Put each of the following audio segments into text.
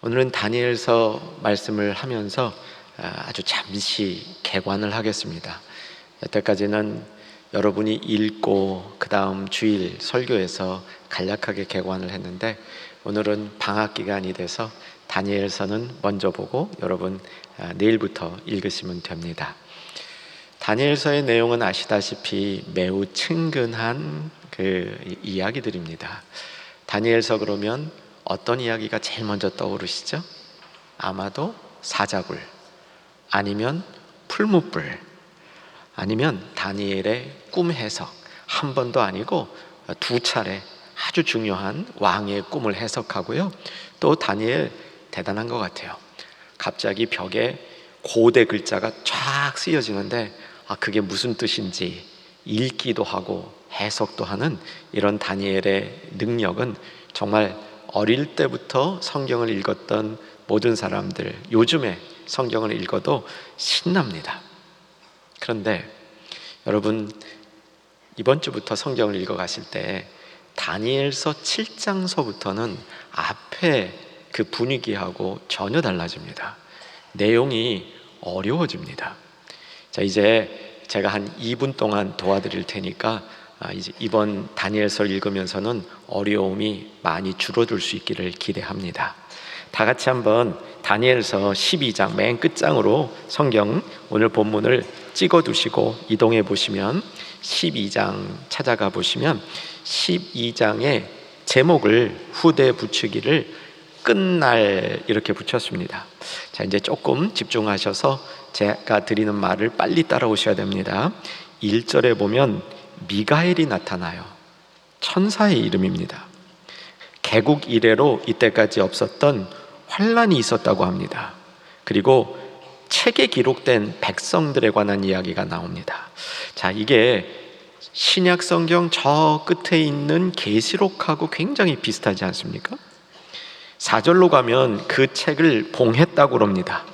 오늘은 다니엘서 말씀을 하면서 아주 잠시 개관을 하겠습니다. 여태까지는 여러분이 읽고 그 다음 주일 설교에서 간략하게 개관을 했는데, 오늘은 방학 기간이 돼서 다니엘서는 먼저 보고 여러분 내일부터 읽으시면 됩니다. 다니엘서의 내용은 아시다시피 매우 친근한 그 이야기들입니다. 다니엘서 그러면 어떤 이야기가 제일 먼저 떠오르시죠? 아마도 사자굴, 아니면 풀무불, 아니면 다니엘의 꿈 해석. 한 번도 아니고 두 차례 아주 중요한 왕의 꿈을 해석하고요. 또 다니엘 대단한 것 같아요. 갑자기 벽에 고대 글자가 쫙 쓰여지는데 그게 무슨 뜻인지 읽기도 하고 해석도 하는 이런 다니엘의 능력은 정말 어릴 때부터 성경을 읽었던 모든 사람들, 요즘에 성경을 읽어도 신납니다. 그런데 여러분, 이번 주부터 성경을 읽어가실 때 다니엘서 7장서부터는 앞에 그 분위기하고 전혀 달라집니다. 내용이 어려워집니다. 자, 이제 제가 한 2분 동안 도와드릴 테니까 이제 이번 다니엘서를 읽으면서는 어려움이 많이 줄어들 수 있기를 기대합니다. 다 같이 한번 다니엘서 12장 맨 끝장으로 성경 오늘 본문을 찍어두시고 이동해 보시면 12장 찾아가 보시면 12장의 제목을 후대 붙이기를 끝날 이렇게 붙였습니다. 자, 이제 조금 집중하셔서 제가 드리는 말을 빨리 따라오셔야 됩니다. 1절에 보면 미가엘이 나타나요. 천사의 이름입니다. 개국 이래로 이때까지 없었던 환란이 있었다고 합니다. 그리고 책에 기록된 백성들에 관한 이야기가 나옵니다. 자, 이게 신약 성경 저 끝에 있는 계시록하고 굉장히 비슷하지 않습니까? 4절로 가면 그 책을 봉했다고 합니다.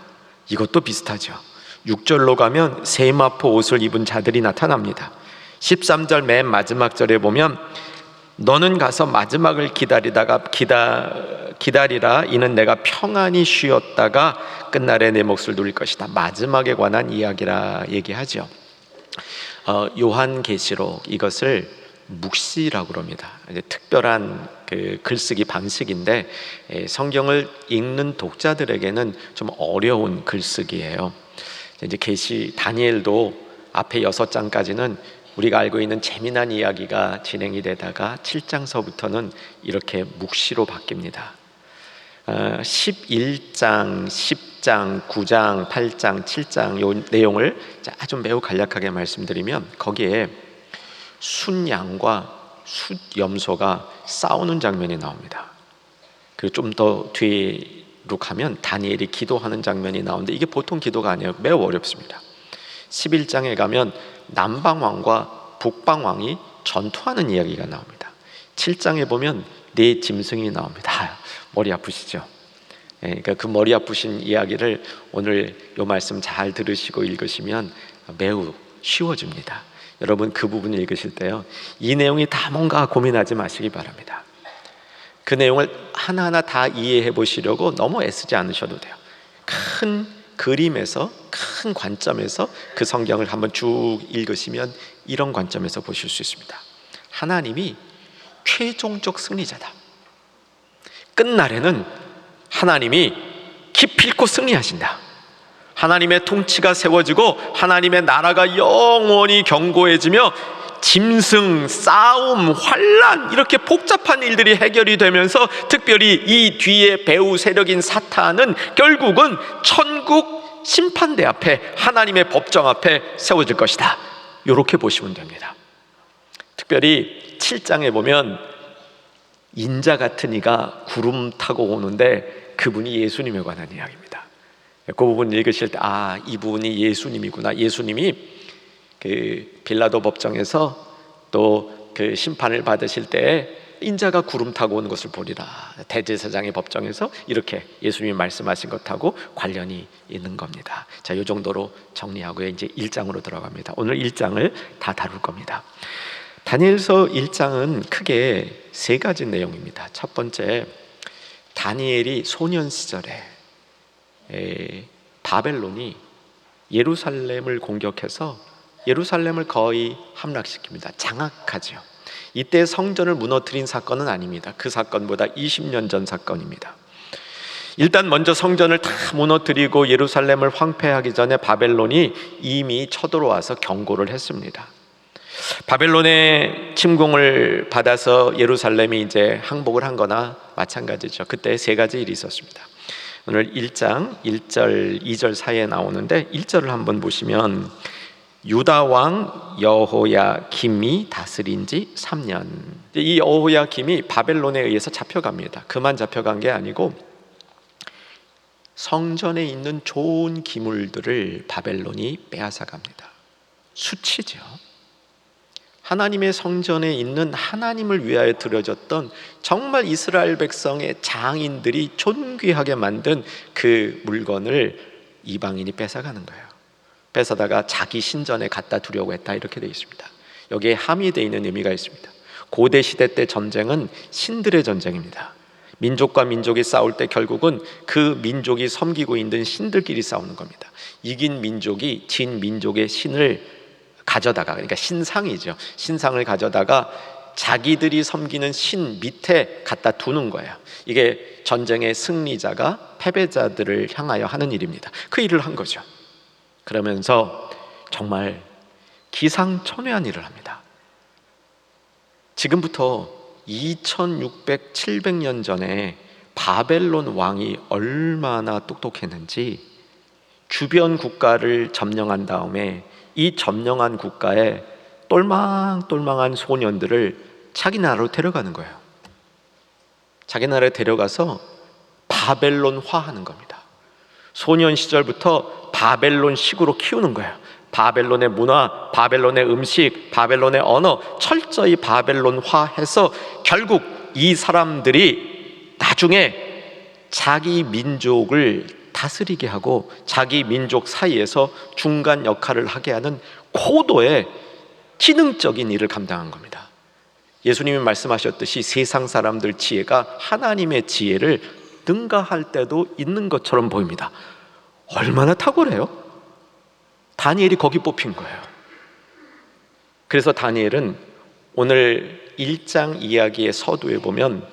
이것도 비슷하죠. 6절로 가면 세마포 옷을 입은 자들이 나타납니다. 13절 맨 마지막 절에 보면 너는 가서 마지막을 기다리라. 이는 내가 평안히 쉬었다가 끝날에 내 몫을 누릴 것이다. 마지막에 관한 이야기라 얘기하죠. 요한계시록 이것을 묵시라고 합니다. 이제 특별한 그 글쓰기 방식인데 성경을 읽는 독자들에게는 좀 어려운 글쓰기예요. 이제 다니엘도 앞에 6장까지는 우리가 알고 있는 재미난 이야기가 진행이 되다가 7장서부터는 이렇게 묵시로 바뀝니다. 11장, 10장, 9장, 8장, 7장 요 내용을 좀 매우 간략하게 말씀드리면 거기에 순양과 숫염소가 싸우는 장면이 나옵니다. 그리고 좀 더 뒤로 가면 다니엘이 기도하는 장면이 나오는데 이게 보통 기도가 아니에요. 매우 어렵습니다. 11장에 가면 남방왕과 북방왕이 전투하는 이야기가 나옵니다. 7장에 보면 네 짐승이 나옵니다. 머리 아프시죠? 그러니까 그 머리 아프신 이야기를 오늘 요 말씀 잘 들으시고 읽으시면 매우 쉬워집니다. 여러분 그 부분을 읽으실 때요, 이 내용이 다 뭔가 고민하지 마시기 바랍니다. 그 내용을 하나하나 다 이해해 보시려고 너무 애쓰지 않으셔도 돼요. 큰 그림에서, 큰 관점에서 그 성경을 한번 쭉 읽으시면 이런 관점에서 보실 수 있습니다. 하나님이 최종적 승리자다. 끝날에는 하나님이 기필코 승리하신다. 하나님의 통치가 세워지고 하나님의 나라가 영원히 견고해지며 짐승, 싸움, 환란 이렇게 복잡한 일들이 해결이 되면서 특별히 이 뒤에 배후 세력인 사탄은 결국은 천국 심판대 앞에 하나님의 법정 앞에 세워질 것이다. 이렇게 보시면 됩니다. 특별히 7장에 보면 인자 같은 이가 구름 타고 오는데 그분이 예수님에 관한 이야기입니다. 그 부분 읽으실 때 이분이 예수님이구나. 예수님이 그 빌라도 법정에서 또 그 심판을 받으실 때 인자가 구름 타고 오는 것을 보리라. 대제사장의 법정에서 이렇게 예수님이 말씀하신 것하고 관련이 있는 겁니다. 자, 이 정도로 정리하고요. 이제 1장으로 들어갑니다. 오늘 1장을 다 다룰 겁니다. 다니엘서 1장은 크게 세 가지 내용입니다. 첫 번째, 다니엘이 소년 시절에 바벨론이 예루살렘을 공격해서 예루살렘을 거의 함락시킵니다. 장악하죠. 이때 성전을 무너뜨린 사건은 아닙니다. 그 사건보다 20년 전 사건입니다. 일단 먼저 성전을 다 무너뜨리고 예루살렘을 황폐하기 전에 바벨론이 이미 쳐들어와서 경고를 했습니다. 바벨론의 침공을 받아서 예루살렘이 이제 항복을 한 거나 마찬가지죠. 그때 세 가지 일이 있었습니다. 오늘 1장 1절 2절 사이에 나오는데 1절을 한번 보시면 유다 왕 여호야김이 다스린 지 3년. 이 여호야김이 바벨론에 의해서 잡혀갑니다. 그만 잡혀간 게 아니고 성전에 있는 좋은 기물들을 바벨론이 빼앗아 갑니다. 수치죠. 하나님의 성전에 있는 하나님을 위하여 드려졌던 정말 이스라엘 백성의 장인들이 존귀하게 만든 그 물건을 이방인이 뺏어가는 거예요. 뺏어다가 자기 신전에 갖다 두려고 했다, 이렇게 되어 있습니다. 여기에 함의되어 있는 의미가 있습니다. 고대 시대 때 전쟁은 신들의 전쟁입니다. 민족과 민족이 싸울 때 결국은 그 민족이 섬기고 있는 신들끼리 싸우는 겁니다. 이긴 민족이 진 민족의 신을 가져다가, 그러니까 신상이죠, 신상을 가져다가 자기들이 섬기는 신 밑에 갖다 두는 거예요. 이게 전쟁의 승리자가 패배자들을 향하여 하는 일입니다. 그 일을 한 거죠. 그러면서 정말 기상천외한 일을 합니다. 지금부터 2600, 700년 전에 바벨론 왕이 얼마나 똑똑했는지 주변 국가를 점령한 다음에 이 점령한 국가에 똘망똘망한 소년들을 자기 나라로 데려가는 거예요. 자기 나라에 데려가서 바벨론화하는 겁니다. 소년 시절부터 바벨론식으로 키우는 거예요. 바벨론의 문화, 바벨론의 음식, 바벨론의 언어 철저히 바벨론화해서 결국 이 사람들이 나중에 자기 민족을 다스리게 하고 자기 민족 사이에서 중간 역할을 하게 하는 고도의 기능적인 일을 감당한 겁니다. 예수님이 말씀하셨듯이 세상 사람들 지혜가 하나님의 지혜를 능가할 때도 있는 것처럼 보입니다. 얼마나 탁월해요? 다니엘이 거기 뽑힌 거예요. 그래서 다니엘은 오늘 1장 이야기의 서두에 보면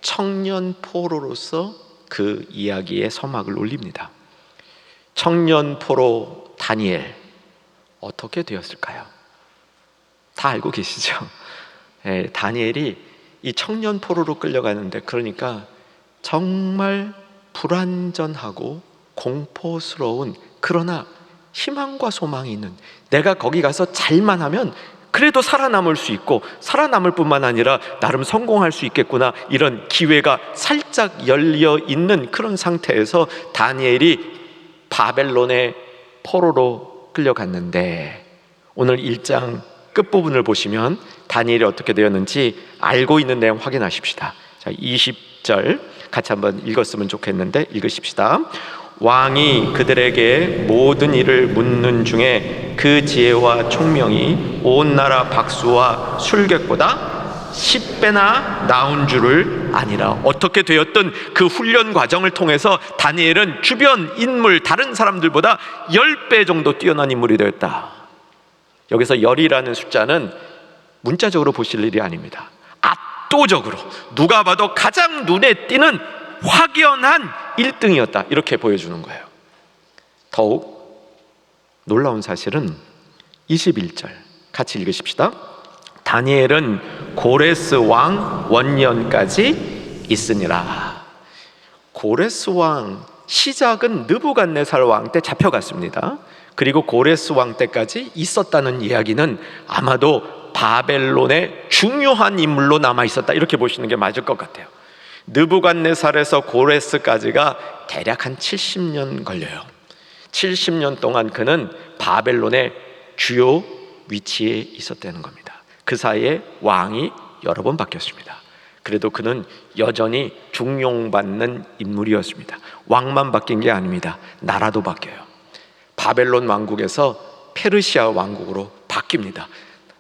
청년 포로로서 그 이야기의 서막을 올립니다. 청년 포로 다니엘 어떻게 되었을까요? 다 알고 계시죠? 다니엘이 이 청년 포로로 끌려가는데, 그러니까 정말 불완전하고 공포스러운, 그러나 희망과 소망이 있는, 내가 거기 가서 잘만 하면 그래도 살아남을 수 있고 살아남을 뿐만 아니라 나름 성공할 수 있겠구나, 이런 기회가 살짝 열려 있는 그런 상태에서 다니엘이 바벨론의 포로로 끌려갔는데, 오늘 1장 끝부분을 보시면 다니엘이 어떻게 되었는지 알고 있는 내용 확인하십시다. 자, 20절 같이 한번 읽었으면 좋겠는데 읽으십시다. 왕이 그들에게 모든 일을 묻는 중에 그 지혜와 총명이 온 나라 박수와 술객보다 10배나 나온 줄을 아니라. 어떻게 되었든 그 훈련 과정을 통해서 다니엘은 주변 인물, 다른 사람들보다 10배 정도 뛰어난 인물이 되었다. 여기서 10이라는 숫자는 문자적으로 보실 일이 아닙니다. 압도적으로 누가 봐도 가장 눈에 띄는 확연한 1등이었다, 이렇게 보여주는 거예요. 더욱 놀라운 사실은 21절 같이 읽으십시다. 다니엘은 고레스 왕 원년까지 있으니라. 고레스 왕, 시작은 느부갓네살 왕 때 잡혀갔습니다. 그리고 고레스 왕 때까지 있었다는 이야기는 아마도 바벨론의 중요한 인물로 남아 있었다, 이렇게 보시는 게 맞을 것 같아요. 느부갓네살에서 고레스까지가 대략 한 70년 걸려요. 70년 동안 그는 바벨론의 주요 위치에 있었다는 겁니다. 그 사이에 왕이 여러 번 바뀌었습니다. 그래도 그는 여전히 중용받는 인물이었습니다. 왕만 바뀐 게 아닙니다. 나라도 바뀌어요. 바벨론 왕국에서 페르시아 왕국으로 바뀝니다.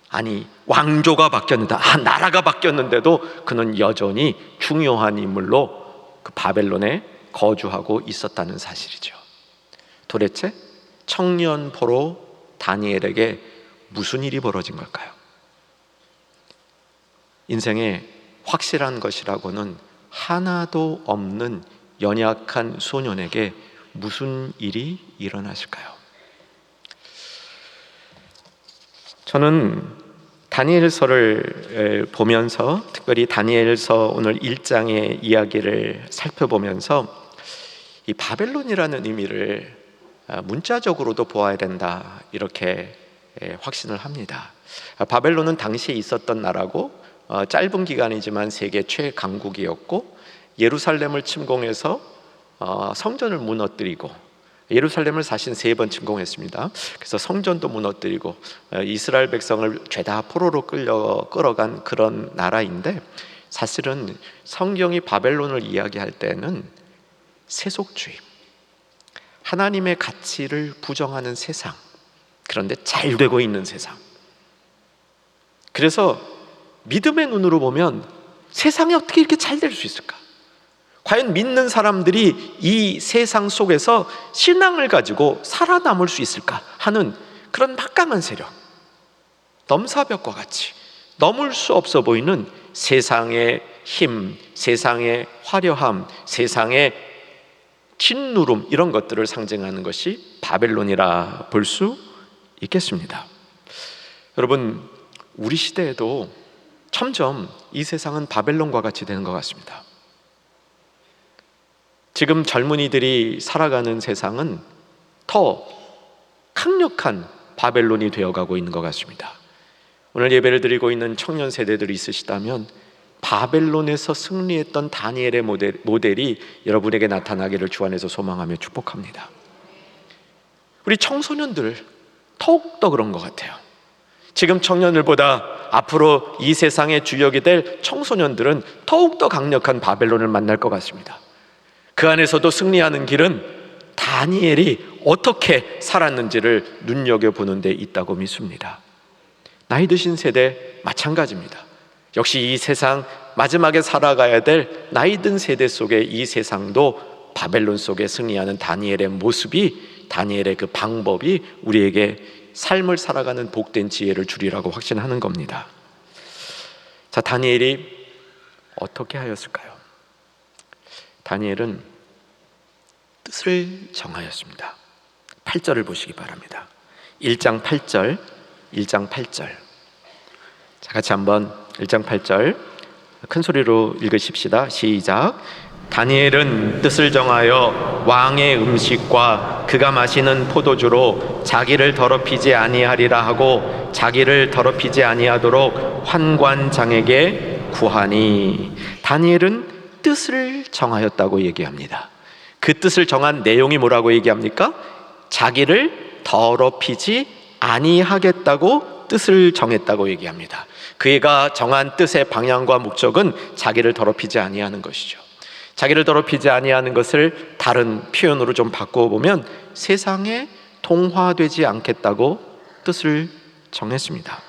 아니, 왕조가 바뀌었는데, 나라가 바뀌었는데도 그는 여전히 중요한 인물로 그 바벨론에 거주하고 있었다는 사실이죠. 도대체 청년 포로 다니엘에게 무슨 일이 벌어진 걸까요? 인생에 확실한 것이라고는 하나도 없는 연약한 소년에게 무슨 일이 일어났을까요? 저는 다니엘서를 보면서, 특별히 다니엘서 오늘 1장의 이야기를 살펴보면서 이 바벨론이라는 의미를 문자적으로도 보아야 된다, 이렇게 확신을 합니다. 바벨론은 당시에 있었던 나라고 짧은 기간이지만 세계 최강국이었고, 예루살렘을 침공해서 성전을 무너뜨리고, 예루살렘을 사실 3번 침공했습니다. 그래서 성전도 무너뜨리고 이스라엘 백성을 죄다 포로로 끌어간 그런 나라인데, 사실은 성경이 바벨론을 이야기할 때는 세속주의, 하나님의 가치를 부정하는 세상, 그런데 잘 되고 있는 세상. 그래서 믿음의 눈으로 보면 세상이 어떻게 이렇게 잘 될 수 있을까? 과연 믿는 사람들이 이 세상 속에서 신앙을 가지고 살아남을 수 있을까 하는 그런 막강한 세력, 넘사벽과 같이 넘을 수 없어 보이는 세상의 힘, 세상의 화려함, 세상의 진누름, 이런 것들을 상징하는 것이 바벨론이라 볼 수 있겠습니다. 여러분, 우리 시대에도 점점 이 세상은 바벨론과 같이 되는 것 같습니다. 지금 젊은이들이 살아가는 세상은 더 강력한 바벨론이 되어가고 있는 것 같습니다. 오늘 예배를 드리고 있는 청년 세대들이 있으시다면 바벨론에서 승리했던 다니엘의 모델이 여러분에게 나타나기를 주 안에서 소망하며 축복합니다. 우리 청소년들 더욱더 그런 것 같아요. 지금 청년들보다 앞으로 이 세상의 주역이 될 청소년들은 더욱더 강력한 바벨론을 만날 것 같습니다. 그 안에서도 승리하는 길은 다니엘이 어떻게 살았는지를 눈여겨보는 데 있다고 믿습니다. 나이 드신 세대 마찬가지입니다. 역시 이 세상 마지막에 살아가야 될 나이 든 세대 속에 이 세상도 바벨론 속에 승리하는 다니엘의 모습이, 다니엘의 그 방법이 우리에게 삶을 살아가는 복된 지혜를 주리라고 확신하는 겁니다. 자, 다니엘이 어떻게 하였을까요? 다니엘은 뜻을 정하였습니다. 8절을 보시기 바랍니다. 1장 8절, 1장 8절. 자, 같이 한번 1장 8절 큰 소리로 읽으십시다. 시작. 다니엘은 뜻을 정하여 왕의 음식과 그가 마시는 포도주로 자기를 더럽히지 아니하리라 하고 자기를 더럽히지 아니하도록 환관장에게 구하니. 다니엘은 뜻을 정하였다고 얘기합니다. 그 뜻을 정한 내용이 뭐라고 얘기합니까? 자기를 더럽히지 아니하겠다고 뜻을 정했다고 얘기합니다. 그가 정한 뜻의 방향과 목적은 자기를 더럽히지 아니하는 것이죠. 자기를 더럽히지 아니하는 것을 다른 표현으로 좀 바꿔보면 세상에 동화되지 않겠다고 뜻을 정했습니다.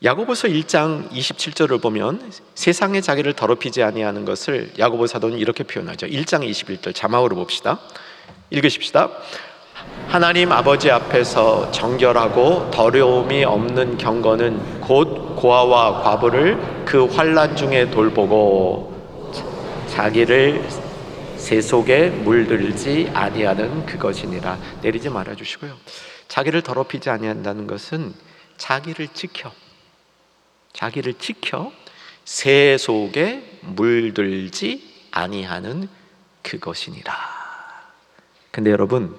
야고보서 1장 27절을 보면 세상에 자기를 더럽히지 아니하는 것을 야고보 사도는 이렇게 표현하죠. 1장 21절 자막으로 봅시다. 읽으십시다. 하나님 아버지 앞에서 정결하고 더러움이 없는 경건은 곧 고아와 과부를 그 환난 중에 돌보고 자기를 세속에 물들지 아니하는 그것이니라. 내리지 말아주시고요. 자기를 더럽히지 아니한다는 것은 자기를 지켜 세속에 물들지 아니하는 그것이니라. 근데 여러분,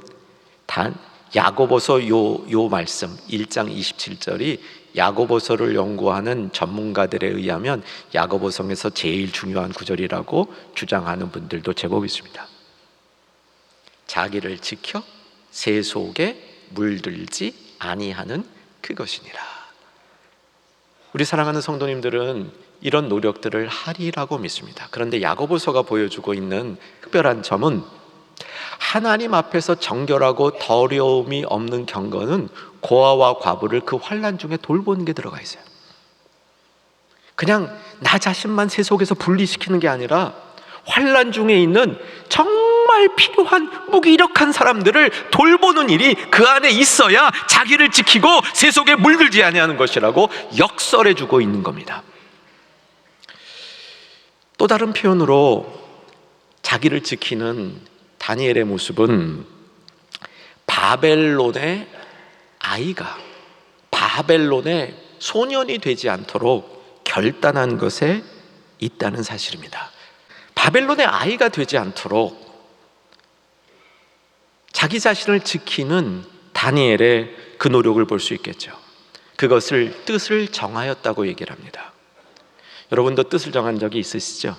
야고보서 요 말씀 1장 27절이 야고보서를 연구하는 전문가들에 의하면 야고보서에서 제일 중요한 구절이라고 주장하는 분들도 제법 있습니다. 자기를 지켜 세속에 물들지 아니하는 그것이니라. 우리 사랑하는 성도님들은 이런 노력들을 하리라고 믿습니다. 그런데 야고보서가 보여주고 있는 특별한 점은 하나님 앞에서 정결하고 더러움이 없는 경건은 고아와 과부를 그 환난 중에 돌보는 게 들어가 있어요. 그냥 나 자신만 세속에서 분리시키는 게 아니라 환난 중에 있는 정말 필요한 무기력한 사람들을 돌보는 일이 그 안에 있어야 자기를 지키고 세속에 물들지 아니하는 것이라고 역설해 주고 있는 겁니다. 또 다른 표현으로 자기를 지키는 다니엘의 모습은 바벨론의 아이가 바벨론의 소년이 되지 않도록 결단한 것에 있다는 사실입니다. 바벨론의 아이가 되지 않도록 자기 자신을 지키는 다니엘의 그 노력을 볼 수 있겠죠. 그것을 뜻을 정하였다고 얘기를 합니다. 여러분도 뜻을 정한 적이 있으시죠?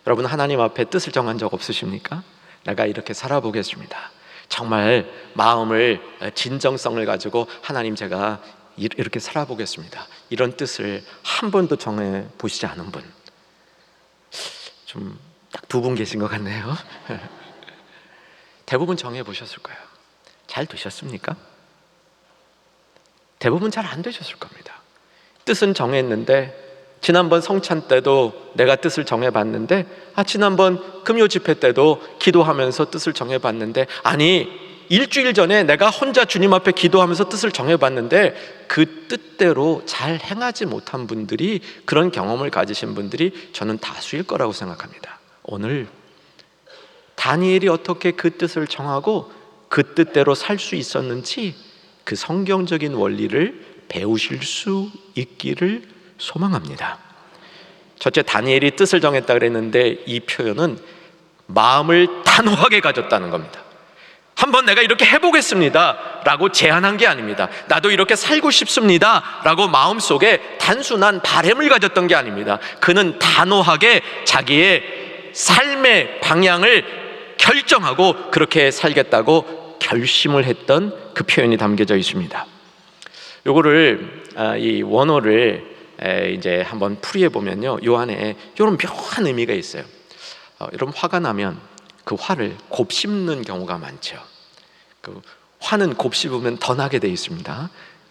여러분 하나님 앞에 뜻을 정한 적 없으십니까? 내가 이렇게 살아보겠습니다. 정말 마음을 진정성을 가지고 하나님 제가 이렇게 살아보겠습니다. 이런 뜻을 한 번도 정해 보시지 않은 분, 좀 딱 두 분 계신 것 같네요. 대부분 정해 보셨을 거예요. 잘 되셨습니까? 대부분 잘 안 되셨을 겁니다. 뜻은 정했는데 지난번 성찬 때도 내가 뜻을 정해봤는데 지난번 금요 집회 때도 기도하면서 뜻을 정해봤는데 일주일 전에 내가 혼자 주님 앞에 기도하면서 뜻을 정해봤는데 그 뜻대로 잘 행하지 못한 분들이, 그런 경험을 가지신 분들이 저는 다수일 거라고 생각합니다. 오늘 다니엘이 어떻게 그 뜻을 정하고 그 뜻대로 살 수 있었는지 그 성경적인 원리를 배우실 수 있기를 소망합니다. 첫째, 다니엘이 뜻을 정했다 그랬는데 이 표현은 마음을 단호하게 가졌다는 겁니다. 한번 내가 이렇게 해보겠습니다 라고 제안한 게 아닙니다. 나도 이렇게 살고 싶습니다 라고 마음속에 단순한 바람을 가졌던 게 아닙니다. 그는 단호하게 자기의 삶의 방향을 결정하고 그렇게 살겠다고 결심을 했던 그 표현이 담겨져 있습니다. 요거를 이 원어를 이제 한번 풀이해 보면요, 요 안에 이런 묘한 의미가 있어요. 여러분 화가 나면 그 화를 곱씹는 경우가 많죠. 그 화는 곱씹으면 더 나게 되어 있습니다.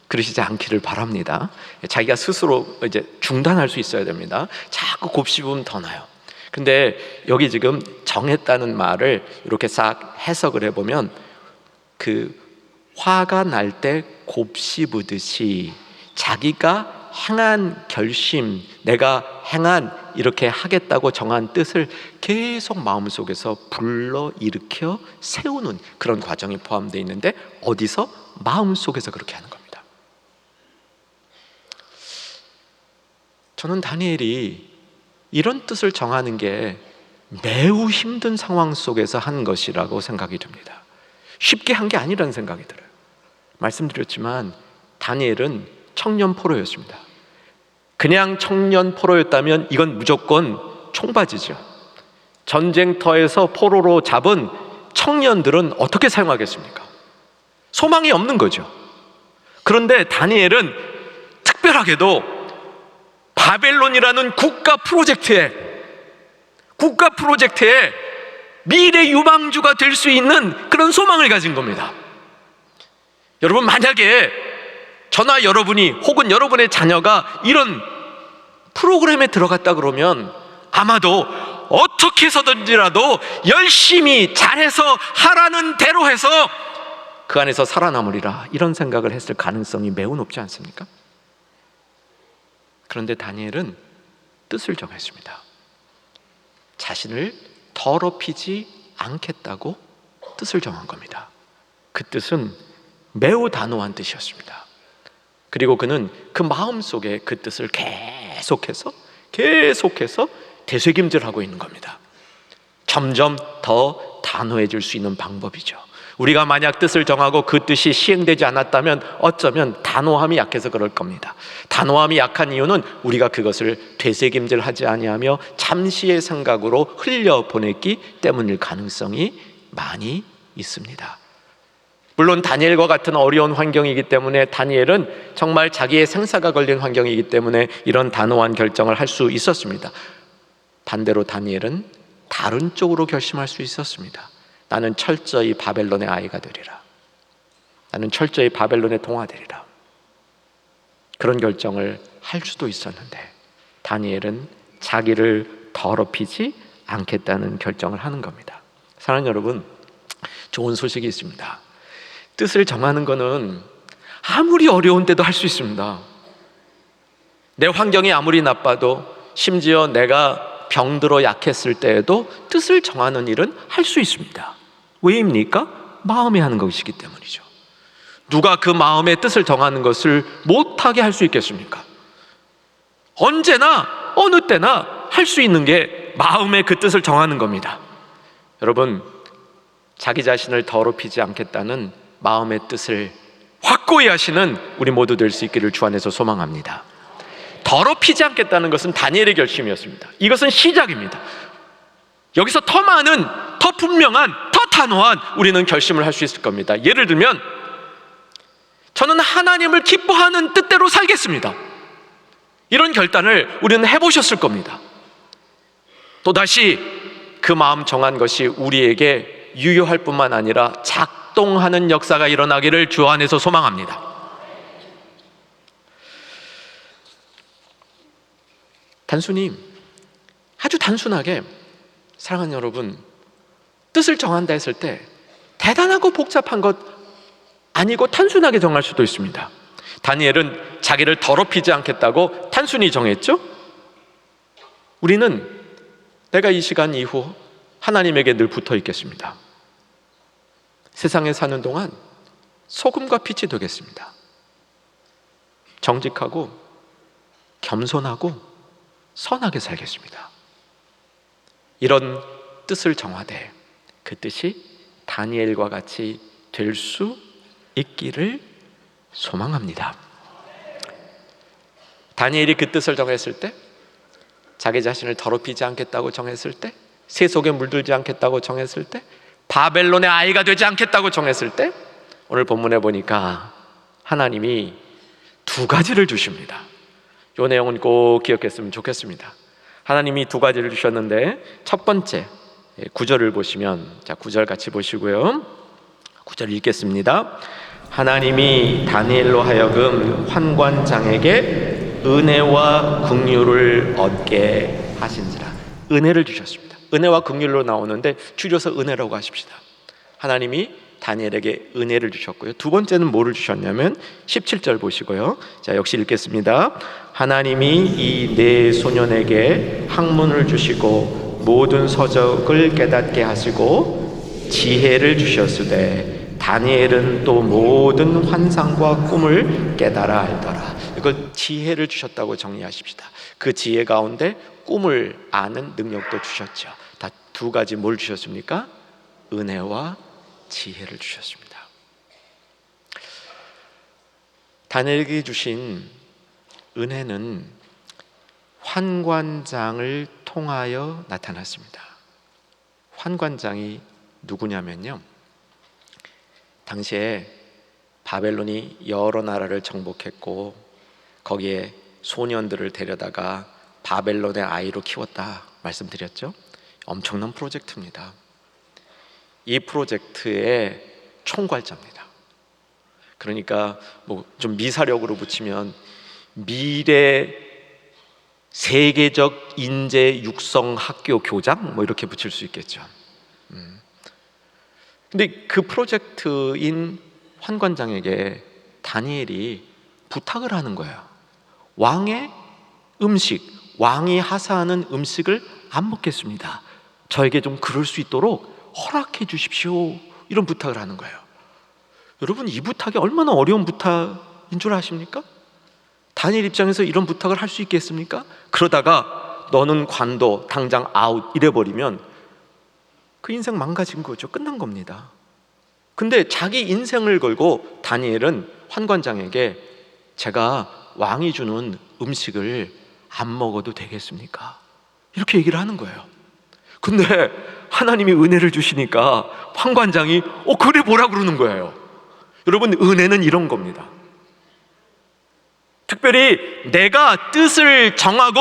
그러시지 않기를 바랍니다. 자기가 스스로 이제 중단할 수 있어야 됩니다. 자꾸 곱씹으면 더 나요. 근데 여기 지금 정했다는 말을 이렇게 싹 해석을 해보면 그 화가 날 때 곱씹으듯이 자기가 행한 결심, 내가 행한 이렇게 하겠다고 정한 뜻을 계속 마음속에서 불러일으켜 세우는 그런 과정이 포함되어 있는데, 어디서? 마음속에서 그렇게 하는 겁니다. 저는 다니엘이 이런 뜻을 정하는 게 매우 힘든 상황 속에서 한 것이라고 생각이 듭니다. 쉽게 한 게 아니라는 생각이 들어요. 말씀드렸지만 다니엘은 청년 포로였습니다. 그냥 청년 포로였다면 이건 무조건 총받이죠. 전쟁터에서 포로로 잡은 청년들은 어떻게 사용하겠습니까? 소망이 없는 거죠. 그런데 다니엘은 특별하게도 바벨론이라는 국가 프로젝트에 미래 유망주가 될 수 있는 그런 소망을 가진 겁니다. 여러분, 만약에 저나 여러분이 혹은 여러분의 자녀가 이런 프로그램에 들어갔다 그러면 아마도 어떻게 해서든지라도 열심히 잘해서 하라는 대로 해서 그 안에서 살아남으리라, 이런 생각을 했을 가능성이 매우 높지 않습니까? 그런데 다니엘은 뜻을 정했습니다. 자신을 더럽히지 않겠다고 뜻을 정한 겁니다. 그 뜻은 매우 단호한 뜻이었습니다. 그리고 그는 그 마음속에 그 뜻을 계속해서 되새김질하고 있는 겁니다. 점점 더 단호해질 수 있는 방법이죠. 우리가 만약 뜻을 정하고 그 뜻이 시행되지 않았다면 어쩌면 단호함이 약해서 그럴 겁니다. 단호함이 약한 이유는 우리가 그것을 되새김질하지 아니하며 잠시의 생각으로 흘려보냈기 때문일 가능성이 많이 있습니다. 물론 다니엘과 같은 어려운 환경이기 때문에, 다니엘은 정말 자기의 생사가 걸린 환경이기 때문에 이런 단호한 결정을 할 수 있었습니다. 반대로 다니엘은 다른 쪽으로 결심할 수 있었습니다. 나는 철저히 바벨론의 아이가 되리라. 나는 철저히 바벨론의 동화 되리라. 그런 결정을 할 수도 있었는데 다니엘은 자기를 더럽히지 않겠다는 결정을 하는 겁니다. 사랑하는 여러분, 좋은 소식이 있습니다. 뜻을 정하는 것은 아무리 어려운 때도 할 수 있습니다. 내 환경이 아무리 나빠도, 심지어 내가 병들어 약했을 때에도 뜻을 정하는 일은 할 수 있습니다. 왜입니까? 마음이 하는 것이기 때문이죠. 누가 그 마음의 뜻을 정하는 것을 못하게 할 수 있겠습니까? 언제나 어느 때나 할 수 있는 게 마음의 그 뜻을 정하는 겁니다. 여러분, 자기 자신을 더럽히지 않겠다는 마음의 뜻을 확고히 하시는 우리 모두 될 수 있기를 주 안에서 소망합니다. 더럽히지 않겠다는 것은 다니엘의 결심이었습니다. 이것은 시작입니다. 여기서 더 많은, 더 분명한, 더 단호한 우리는 결심을 할 수 있을 겁니다. 예를 들면, 저는 하나님을 기뻐하는 뜻대로 살겠습니다. 이런 결단을 우리는 해보셨을 겁니다. 또다시 그 마음 정한 것이 우리에게 유효할 뿐만 아니라 작동하는 역사가 일어나기를 주 안에서 소망합니다. 단순히, 아주 단순하게, 사랑하는 여러분, 뜻을 정한다 했을 때 대단하고 복잡한 것 아니고 단순하게 정할 수도 있습니다. 다니엘은 자기를 더럽히지 않겠다고 단순히 정했죠. 우리는 내가 이 시간 이후 하나님에게 늘 붙어 있겠습니다. 세상에 사는 동안 소금과 빛이 되겠습니다. 정직하고 겸손하고 선하게 살겠습니다. 이런 뜻을 정하되 그 뜻이 다니엘과 같이 될 수 있기를 소망합니다. 다니엘이 그 뜻을 정했을 때, 자기 자신을 더럽히지 않겠다고 정했을 때, 세속에 물들지 않겠다고 정했을 때, 바벨론의 아이가 되지 않겠다고 정했을 때, 오늘 본문에 보니까 하나님이 두 가지를 주십니다. 이 내용은 꼭 기억했으면 좋겠습니다. 하나님이 두 가지를 주셨는데, 첫 번째 9절을 보시면, 자 9절 같이 보시고요. 9절 읽겠습니다. 하나님이 다니엘로 하여금 환관장에게 은혜와 긍휼을 얻게 하신지라. 은혜를 주셨습니다. 은혜와 긍휼로 나오는데 줄여서 은혜라고 하십시다. 하나님이 다니엘에게 은혜를 주셨고요. 두 번째는 뭐를 주셨냐면 17절 보시고요. 자, 역시 읽겠습니다. 하나님이 이 네 소년에게 학문을 주시고 모든 서적을 깨닫게 하시고 지혜를 주셨으되 다니엘은 또 모든 환상과 꿈을 깨달아 알더라. 이거 지혜를 주셨다고 정리하십시다. 그 지혜 가운데 꿈을 아는 능력도 주셨죠. 다 두 가지 뭘 주셨습니까? 은혜와 지혜를 주셨습니다. 다니엘에게 주신 은혜는 환관장을 통하여 나타났습니다. 환관장이 누구냐면요, 당시에 바벨론이 여러 나라를 정복했고 거기에 소년들을 데려다가 바벨론의 아이로 키웠다 말씀드렸죠. 엄청난 프로젝트입니다. 이 프로젝트의 총괄자입니다. 그러니까 뭐 좀 미사력으로 붙이면 미래 세계적 인재 육성 학교 교장 뭐 이렇게 붙일 수 있겠죠. 근데 그 프로젝트인 환관장에게 다니엘이 부탁을 하는 거예요. 왕의 음식, 왕이 하사하는 음식을 안 먹겠습니다. 저에게 좀 그럴 수 있도록 허락해 주십시오. 이런 부탁을 하는 거예요. 여러분, 이 부탁이 얼마나 어려운 부탁인 줄 아십니까? 다니엘 입장에서 이런 부탁을 할 수 있겠습니까? 그러다가 너는 관도 당장 아웃 이래버리면 그 인생 망가진 거죠. 끝난 겁니다. 근데 자기 인생을 걸고 다니엘은 환관장에게 제가 왕이 주는 음식을 안 먹어도 되겠습니까? 이렇게 얘기를 하는 거예요. 근데 하나님이 은혜를 주시니까 환관장이 그래 보라 그러는 거예요. 여러분, 은혜는 이런 겁니다. 특별히 내가 뜻을 정하고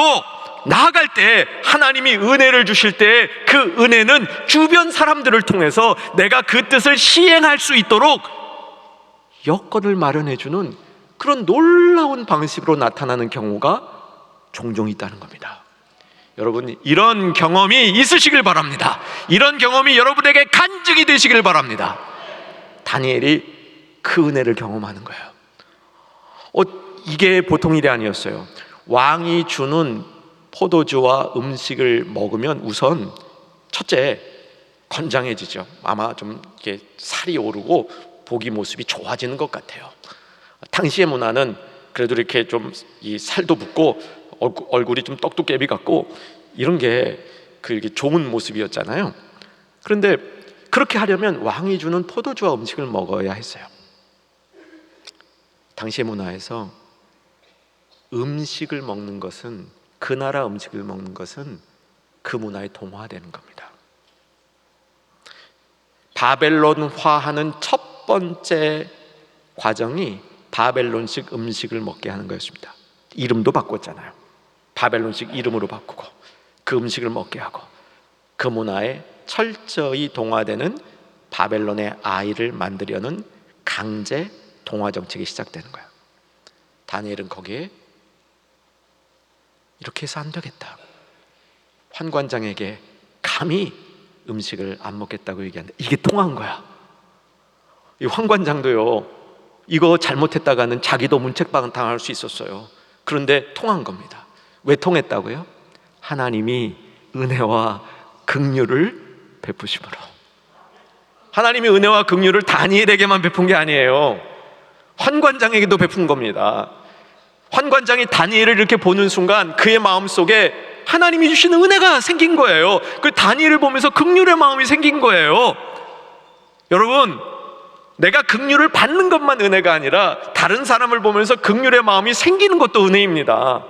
나아갈 때 하나님이 은혜를 주실 때 그 은혜는 주변 사람들을 통해서 내가 그 뜻을 시행할 수 있도록 여건을 마련해 주는 그런 놀라운 방식으로 나타나는 경우가 종종 있다는 겁니다. 여러분, 이런 경험이 있으시길 바랍니다. 이런 경험이 여러분에게 간증이 되시길 바랍니다. 다니엘이 그 은혜를 경험하는 거예요. 이게 보통 일이 아니었어요. 왕이 주는 포도주와 음식을 먹으면 우선 첫째 건장해지죠. 아마 좀 이렇게 살이 오르고 보기 모습이 좋아지는 것 같아요. 당시의 문화는 그래도 이렇게 좀 이 살도 붙고 얼굴이 좀 떡두깨비 같고 이런 게 그게 좋은 모습이었잖아요. 그런데 그렇게 하려면 왕이 주는 포도주와 음식을 먹어야 했어요. 당시의 문화에서 음식을 먹는 것은, 그 나라 음식을 먹는 것은 그 문화에 동화되는 겁니다. 바벨론화하는 첫 번째 과정이 바벨론식 음식을 먹게 하는 거였습니다. 이름도 바꿨잖아요. 바벨론식 이름으로 바꾸고 그 음식을 먹게 하고 그 문화에 철저히 동화되는 바벨론의 아이를 만들려는 강제 동화 정책이 시작되는 거예요. 다니엘은 거기에 이렇게 해서 안 되겠다, 환관장에게 감히 음식을 안 먹겠다고 얘기하는데 이게 통한 거야. 이 환관장도요, 이거 잘못했다가는 자기도 문책방 당할 수 있었어요. 그런데 통한 겁니다. 왜 통했다고요? 하나님이 은혜와 긍휼을 베푸심으로. 하나님이 은혜와 긍휼을 다니엘에게만 베푼 게 아니에요. 환관장에게도 베푼 겁니다. 환관장이 다니엘을 이렇게 보는 순간 그의 마음속에 하나님이 주시는 은혜가 생긴 거예요. 그 다니엘을 보면서 긍휼의 마음이 생긴 거예요. 여러분, 내가 긍휼을 받는 것만 은혜가 아니라 다른 사람을 보면서 긍휼의 마음이 생기는 것도 은혜입니다.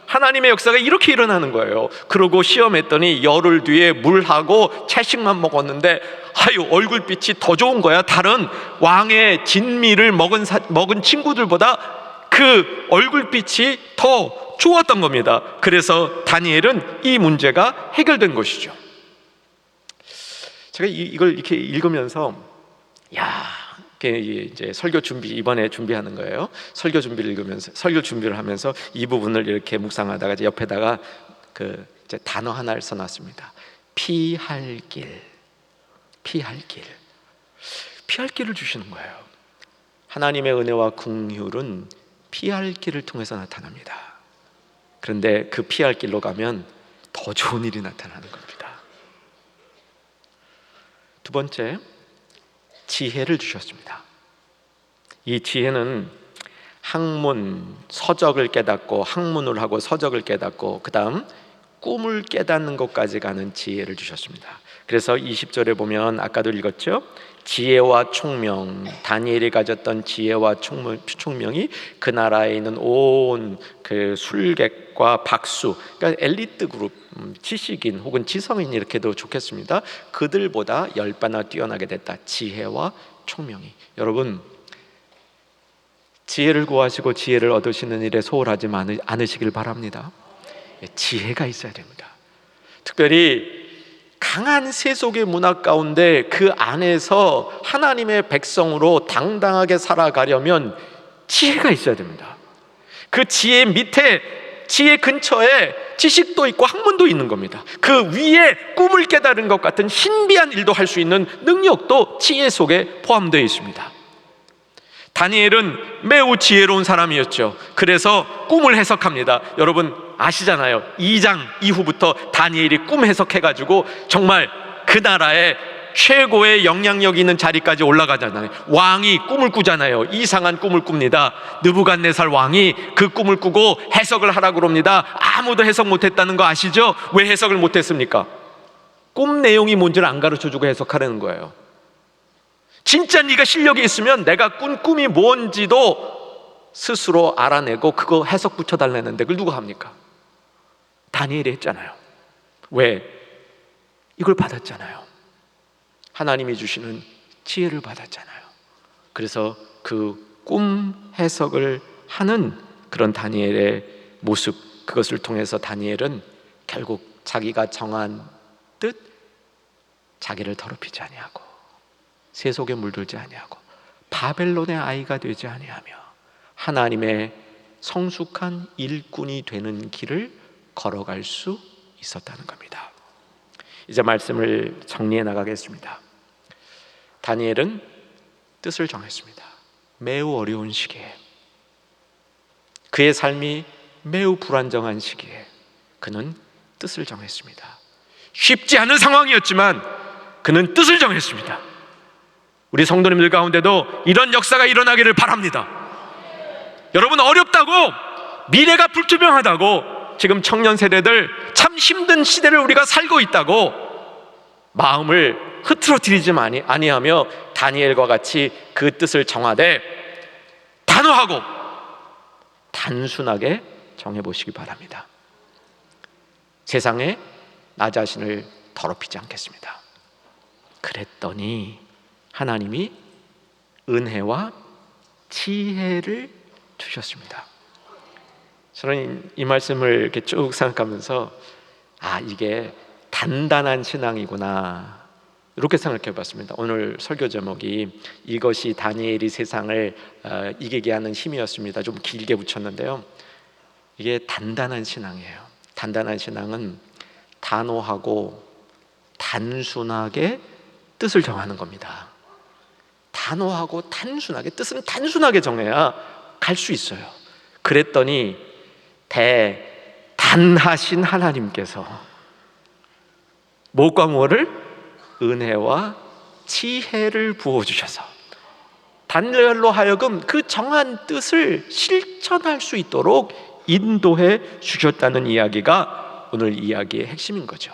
하나님의 역사가 이렇게 일어나는 거예요. 그러고 시험했더니 열흘 뒤에 물하고 채식만 먹었는데 얼굴빛이 더 좋은 거야. 다른 왕의 진미를 먹은 친구들보다 그 얼굴빛이 더 좋았던 겁니다. 그래서 다니엘은 이 문제가 해결된 것이죠. 제가 이걸 이렇게 읽으면서 이제 설교 준비, 이번에 준비하는 거예요. 설교 준비를 읽으면서, 설교 준비를 하면서 이 부분을 이렇게 묵상하다가 이제 옆에다가 이제 단어 하나를 써놨습니다. 피할 길. 피할 길. 피할 길을 주시는 거예요. 하나님의 은혜와 긍휼은 피할 길을 통해서 나타납니다. 그런데 그 피할 길로 가면 더 좋은 일이 나타나는 겁니다. 두 번째, 지혜를 주셨습니다. 이 지혜는 학문, 서적을 깨닫고, 학문을 하고 서적을 깨닫고 그 다음 꿈을 깨닫는 것까지 가는 지혜를 주셨습니다. 그래서 20절에 보면 아까도 읽었죠? 지혜와 총명, 다니엘이 가졌던 지혜와 총명이 그 나라에 있는 온 그 술객과 박수, 그러니까 엘리트 그룹, 지식인 혹은 지성인 이렇게도 좋겠습니다. 그들보다 10배나 뛰어나게 됐다. 지혜와 총명이. 여러분, 지혜를 구하시고 지혜를 얻으시는 일에 소홀하지 않으시길 바랍니다. 지혜가 있어야 됩니다. 특별히 강한 세속의 문화 가운데 그 안에서 하나님의 백성으로 당당하게 살아가려면 지혜가 있어야 됩니다. 그 지혜 밑에, 지혜 근처에 지식도 있고 학문도 있는 겁니다. 그 위에 꿈을 깨달은 것 같은 신비한 일도 할 수 있는 능력도 지혜 속에 포함되어 있습니다. 다니엘은 매우 지혜로운 사람이었죠. 그래서 꿈을 해석합니다. 여러분 아시잖아요. 2장 이후부터 다니엘이 꿈 해석해가지고 정말 그 나라의 최고의 영향력 있는 자리까지 올라가잖아요. 왕이 꿈을 꾸잖아요. 이상한 꿈을 꿉니다. 느부갓네살 왕이 그 꿈을 꾸고 해석을 하라고 그럽니다. 아무도 해석 못했다는 거 아시죠? 왜 해석을 못했습니까? 꿈 내용이 뭔지를 안 가르쳐주고 해석하라는 거예요. 진짜 네가 실력이 있으면 내가 꾼 꿈이 뭔지도 스스로 알아내고 그거 해석 붙여달라는데 그걸 누가 합니까? 다니엘이 했잖아요. 왜? 이걸 받았잖아요. 하나님이 주시는 지혜를 받았잖아요. 그래서 그 꿈 해석을 하는 그런 다니엘의 모습, 그것을 통해서 다니엘은 결국 자기가 정한 뜻, 자기를 더럽히지 아니하고 세속에 물들지 아니하고 바벨론의 아이가 되지 아니하며 하나님의 성숙한 일꾼이 되는 길을 걸어갈 수 있었다는 겁니다. 이제 말씀을 정리해 나가겠습니다. 다니엘은 뜻을 정했습니다. 매우 어려운 시기에, 그의 삶이 매우 불안정한 시기에 그는 뜻을 정했습니다. 쉽지 않은 상황이었지만 그는 뜻을 정했습니다. 우리 성도님들 가운데도 이런 역사가 일어나기를 바랍니다. 여러분, 어렵다고, 미래가 불투명하다고, 지금 청년 세대들 참 힘든 시대를 우리가 살고 있다고 마음을 흐트러뜨리지 아니하며 다니엘과 같이 그 뜻을 정하되 단호하고 단순하게 정해보시기 바랍니다. 세상에 나 자신을 더럽히지 않겠습니다. 그랬더니 하나님이 은혜와 지혜를 주셨습니다. 저는 이 말씀을 이렇게 쭉 생각하면서 이게 단단한 신앙이구나, 이렇게 생각해 봤습니다. 오늘 설교 제목이 이것이 다니엘이 세상을 이기게 하는 힘이었습니다. 좀 길게 붙였는데요, 이게 단단한 신앙이에요. 단단한 신앙은 단호하고 단순하게 뜻을 정하는 겁니다. 단호하고 단순하게, 뜻은 단순하게 정해야 갈 수 있어요. 그랬더니 대단하신 하나님께서 무엇과 무엇을? 은혜와 지혜를 부어주셔서 다니엘로 하여금 그 정한 뜻을 실천할 수 있도록 인도해 주셨다는 이야기가 오늘 이야기의 핵심인 거죠.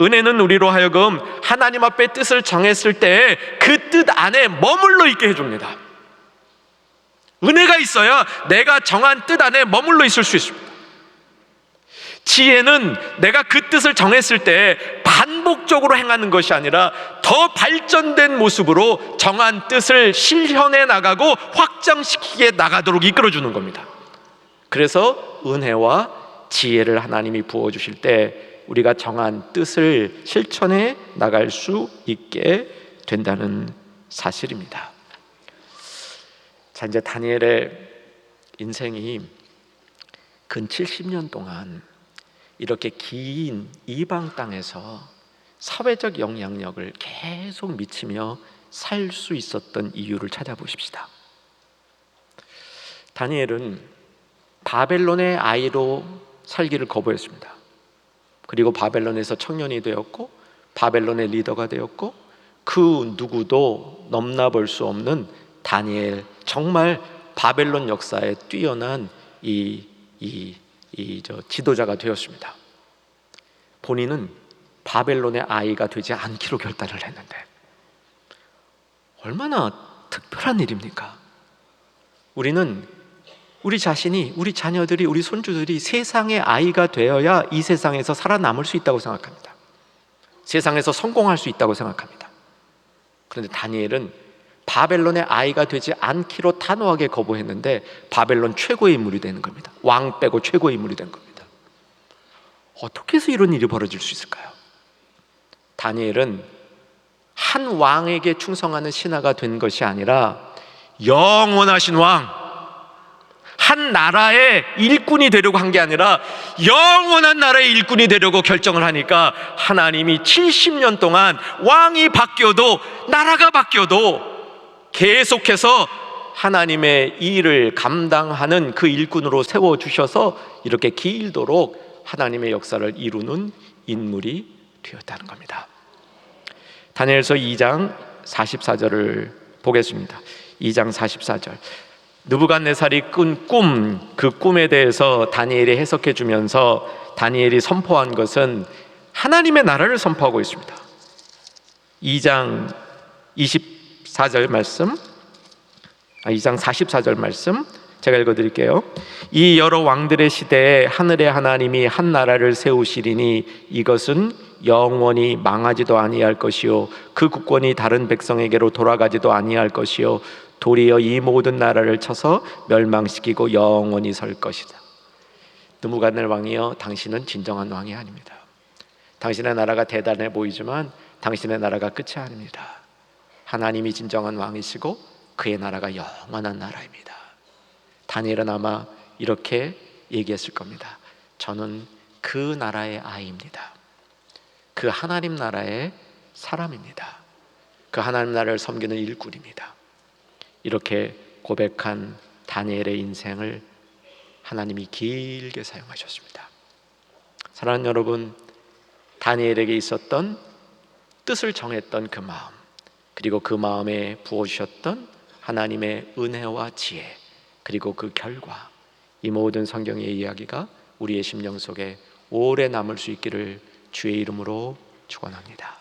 은혜는 우리로 하여금 하나님 앞에 뜻을 정했을 때 그 뜻 안에 머물러 있게 해줍니다. 은혜가 있어야 내가 정한 뜻 안에 머물러 있을 수 있습니다. 지혜는 내가 그 뜻을 정했을 때 반복적으로 행하는 것이 아니라 더 발전된 모습으로 정한 뜻을 실현해 나가고 확장시키게 나가도록 이끌어주는 겁니다. 그래서 은혜와 지혜를 하나님이 부어주실 때 우리가 정한 뜻을 실천해 나갈 수 있게 된다는 사실입니다. 자, 이제 다니엘의 인생이 근 70년 동안 이렇게 긴 이방 땅에서 사회적 영향력을 계속 미치며 살 수 있었던 이유를 찾아보십시다. 다니엘은 바벨론의 아이로 살기를 거부했습니다. 그리고 바벨론에서 청년이 되었고 바벨론의 리더가 되었고 그 누구도 넘나볼 수 없는 다니엘, 정말 바벨론 역사에 뛰어난 지도자가 되었습니다. 본인은 바벨론의 아이가 되지 않기로 결단을 했는데 얼마나 특별한 일입니까? 우리는 우리 자신이, 우리 자녀들이, 우리 손주들이 세상의 아이가 되어야 이 세상에서 살아남을 수 있다고 생각합니다. 세상에서 성공할 수 있다고 생각합니다. 그런데 다니엘은 바벨론의 아이가 되지 않기로 단호하게 거부했는데 바벨론 최고의 인물이 되는 겁니다. 왕 빼고 최고의 인물이 된 겁니다. 어떻게 해서 이런 일이 벌어질 수 있을까요? 다니엘은 한 왕에게 충성하는 신하가 된 것이 아니라 영원하신 왕, 한 나라의 일꾼이 되려고 한 게 아니라 영원한 나라의 일꾼이 되려고 결정을 하니까 하나님이 70년 동안 왕이 바뀌어도, 나라가 바뀌어도 계속해서 하나님의 일을 감당하는 그 일꾼으로 세워주셔서 이렇게 길도록 하나님의 역사를 이루는 인물이 되었다는 겁니다. 다니엘서 2장 44절을 보겠습니다. 2장 44절. 느부갓네살이 꾼 꿈, 그 꿈에 대해서 다니엘이 해석해 주면서 다니엘이 선포한 것은 하나님의 나라를 선포하고 있습니다. 2장 24절 말씀, 2장 44절 말씀 제가 읽어드릴게요. 이 여러 왕들의 시대에 하늘의 하나님이 한 나라를 세우시리니 이것은 영원히 망하지도 아니할 것이요 그 국권이 다른 백성에게로 돌아가지도 아니할 것이요 도리어 이 모든 나라를 쳐서 멸망시키고 영원히 설 것이다. 느부갓네살 왕이여, 당신은 진정한 왕이 아닙니다. 당신의 나라가 대단해 보이지만 당신의 나라가 끝이 아닙니다. 하나님이 진정한 왕이시고 그의 나라가 영원한 나라입니다. 다니엘은 아마 이렇게 얘기했을 겁니다. 저는 그 나라의 아이입니다. 그 하나님 나라의 사람입니다. 그 하나님 나라를 섬기는 일꾼입니다. 이렇게 고백한 다니엘의 인생을 하나님이 길게 사용하셨습니다. 사랑하는 여러분, 다니엘에게 있었던 뜻을 정했던 그 마음, 그리고 그 마음에 부어주셨던 하나님의 은혜와 지혜, 그리고 그 결과, 이 모든 성경의 이야기가 우리의 심령 속에 오래 남을 수 있기를 주의 이름으로 축원합니다.